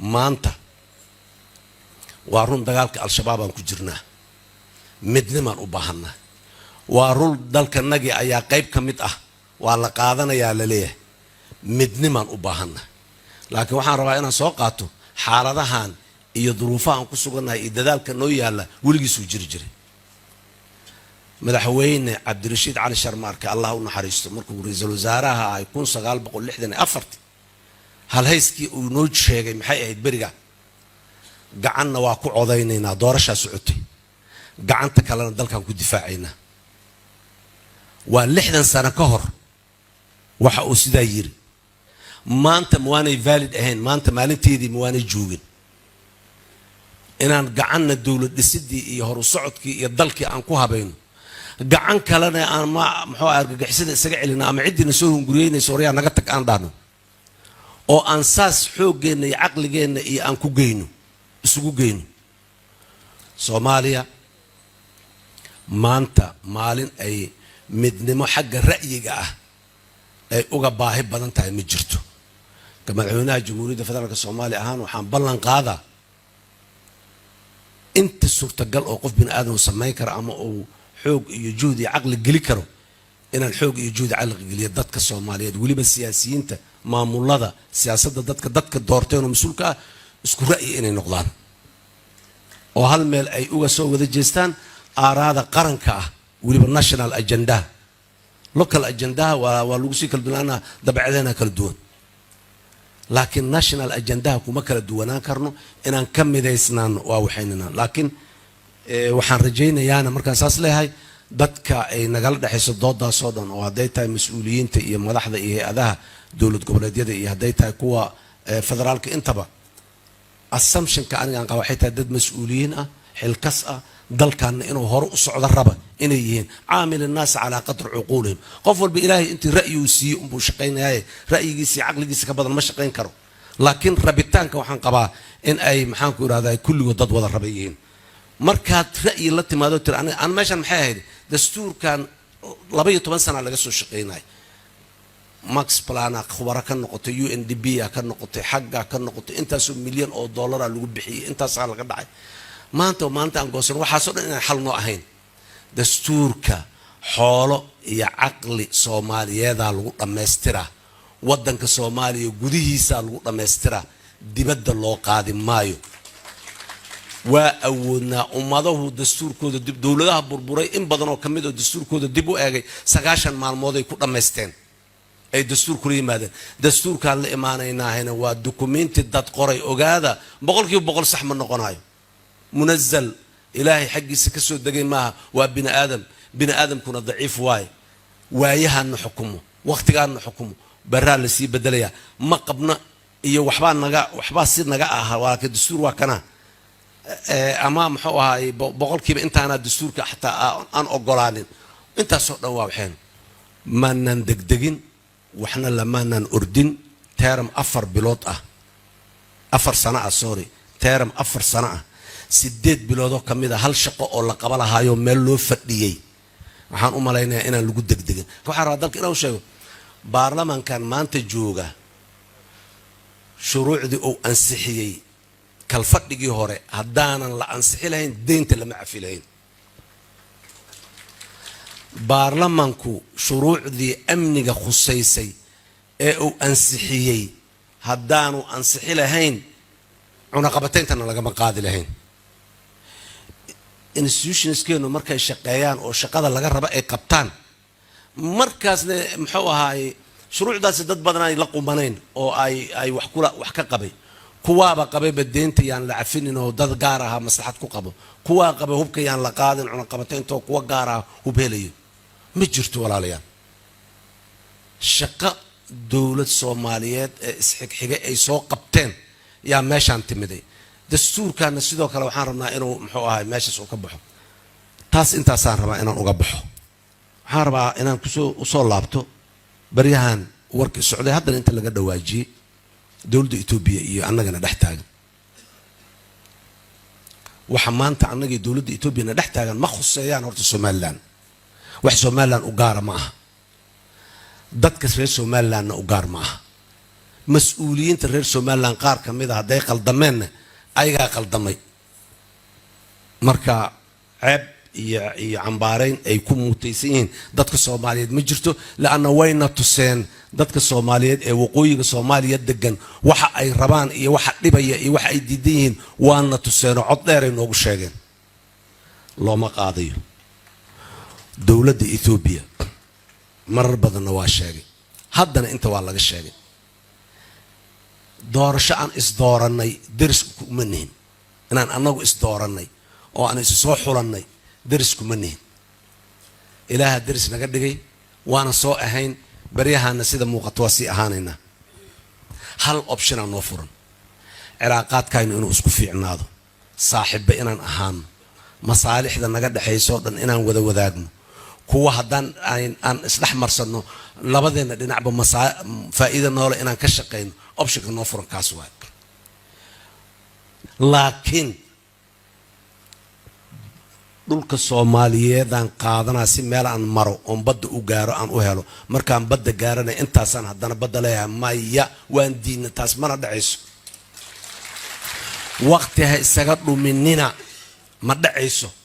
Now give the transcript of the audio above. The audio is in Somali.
maanta waa run dagaalka al-shabaab aan ku jirnaa midnimaan u baahanaa waa run dalkanagii ayaa qayb ka mid ah waa la qaadanayaa la leeyahay midnimaan u baahanaa laakiin waxaan rabaa inaan soo qaato xaaladahan iyo duruufahan ku sugannahay iyo dadaalka noo yaalla weligiisuu jiri jiray madaxweyne cabdirashiid cali sharmaarke allah u naxariisto markuu ra-iisul wasaaraha ahay 1964 halhayskii uu noo sheegay maxay ahayd beriga gacanna waa ku codaynaynaa doorashaa socotay gacanta kalena dalkan ku difaacaynaa waa 60 sano ka hor waxa uu sidaa yiri maanta mawaanay valid ahayn maanta maalinteedii mawaanay joogin inaan gacanna dowlad dhisidii iyo horu socodkii iyo dalkii aan ku habayno gacan kalena aan muxuu argagixisada isaga celina ama ciidina soo hunguriyeynayso oriyaa naga tag aan dhaano oo aan saas xooggeena iyo caqligeena iyo aan ku geyno isugu geyno Soomaaliya maanta maalin ay midnimo xagga ra'yiga ah ay uga baahi badan tahay ma jirto ka madaxweynaha jamhuuriyadda federaalka Soomaaliya ahaan waxaan ballan qaadaa inta suurtagal oo qof bini aadan sameyn kara ama uu xoog iyo juhdi caqli geli karo inaan xoog iyo juhdi caqli geliyo dadka Soomaaliyeed waliba siyaasiyiinta maamulada siyaasadda dadka doorteen oo mas'uulka ah isku ra'yi inay noqdaan oo hal meel ay uga soo wada jeestaan aaraada qaranka ah waliba national agenda local agenda waa lagu sii kala duwanaa dabcadeena kala duwan laakiin national agenda kuma kala duwanaan karno inaan ka midaysnaan waa waxaynana laakiin waxaan rajaynayaa markaan saas leeyahay dadka ay nagala dhaxayso doodaas oo dhan oo haday tahay mas'uuliyiinta iyo madaxda iyo hay'adaha dawlad goboleedyada iyo haday tahay kuwa federaalka intaba assumption ka aniga aan qabo waxay tahay dad mas'uuliyiin ah xilkas ah dalkan inuu hor u socdo raba inay yihiin caamil الناس على قدر عقولهم qof walba ilaahay intii ra'yi uu siiyo uu shaqeynayay ra'yigiisa caqligiisa ka badan ma shaqeyn karo laakiin rabitaanka waxaan qabaa in ay maxaan ku iraahdaa kulligood dad wada rabayeen markaad ra'yi la timaado tir aan meeshan maxay ahayd dastuurkan 12 sano laga soo shaqeynay max plan khubara ka noqotay UNDP ka noqotay xagga ka noqotay intaas oo milyan oo dollar lagu bixiyay intaas laga dhacay maanta aan goosan waxa soo dhan inaan xal noo ahayn dastuurka xoolo iyo caqli Soomaaliyeed lagu dhameystira wadanka Soomaaliya gudihiisa lagu dhameystira dibadda loo qaadi maayo waa awoodnaa ummadahu dastuurkooda dib dawladaha burburay in badan oo kamid oo dastuurkooda dib u eegay 9 maalmood ay ku dhameysteen ay dastuurku yimaadeen dastuurkan la imaanaynaa waa dokumenti dad qoray ogaada 100% sax ma noqonayo منزل إلهي حقي سكسو دقي معها بني آدم كنا ضعيف وايها نحكمه وقت قال نحكمه برا لسي بدليا ما قبنا إيه وحبان سيد نجاها ولكن الدستور وكنا أمام حوها بقول كيف أنت أنا الدستور حتى أنا أقولانين أنت صوتنا واضحين ما نندقدقين وإحنا لما نأردن تارم أفر بلوطة أفر سنة سوري تارم أفر سنة 8 bilood oo kamid ah hal shaqo oo la qabalahayo meel loo fadhiyay waxaan u maleynayaa inaan lagu degdegin waxa rabaa dalka inuu sheego baarlamaankan maanta jooga shuruucdii uu ansixiyay kal fadhigii hore hadaanan la ansixi lahayn deynta lama cafi lahayn baarlamaanku shuruucdii amniga khuseysay ee uu ansixiyay hadaanu ansixi lahayn cunaqabatayntan laga ma qaadi lahayn institutions keenu markay shaqeeyaan oo shaqada laga raba ay qabtaan markaasna muxuu ahaay shuruucdaas dad badan ay la qumaneen oo ay wax ka qabay kuwaaba qabay badeenta yaan la cafinin oo dad gaar ah maslaxad ku qabo kuwa qabay hubka yaan la qaadin cunaqabataynta oo kuwa gaar ah hub helayo ma jirto walaalayaal shaqa dawlad Soomaaliyeed ee isxigxiga ay soo qabteen yaa meeshan timiday dastuurkan sidoo kale waxaan rabnaa inuu muxuu ahay meeshaas uu ka baxo taas intaasaan rabaa inaan uga baxo waxaan rabaa inaan soo laabto baryahan warka socday haddana inta laga dhawaajiyay dawladda Itoobiya iyo annagana dhex taagan waxa maanta annaga dawladda Itoobiya dhex taagan ma khuseeyaan horta Somaliland wax Somaliland u gaar ma aha dadka reer Somaliland u gaar ma aha مسؤولين ترير سومالان قار كميدا هداي قلدمين أيها قلدمي مركا عيب iyo cambaarayn ay ku muutaysan yihiin dadka Soomaaliyeed ma jirto laana wayna tuseen dadka Soomaaliyeed ee waqooyiga Soomaaliya degan waxa ay rabaan iyo waxa dhibaya iyo waxa ay diidan yihiin waana tuseen cod dheer ay noogu sheegeen looma qaadayo dawladda Ethiopia marar badan waa sheegay haddana inta waa laga sheegay doorasho aan is dooranay diris kuma nihin inaan anagu is dooranay oo aan is soo xulanay درس كمنين إله درس نقدقي وأنا صو أهين بريها نسيد موقتواسي أهانينا هل أوبشن نوفرن علاقات كاين إنه أسكو في عناده صاحب بإنان أهان مصالح ذا نقد حيسود إنان وذاقنا كوا هدان أن إصلاح مرسلنا لبدنا لنعب فإذا نقول إنان كشقين أوبشن نوفرن كاسوات لكن dhulka Soomaaliyeed aan qaadana si meel aan maro oo badda u gaaro aan u helo markaan badda gaarana intaasan hadana badda leeyahay maya waan diina taas mana dhacayso waqtiga isaga dhuminina ma dhacayso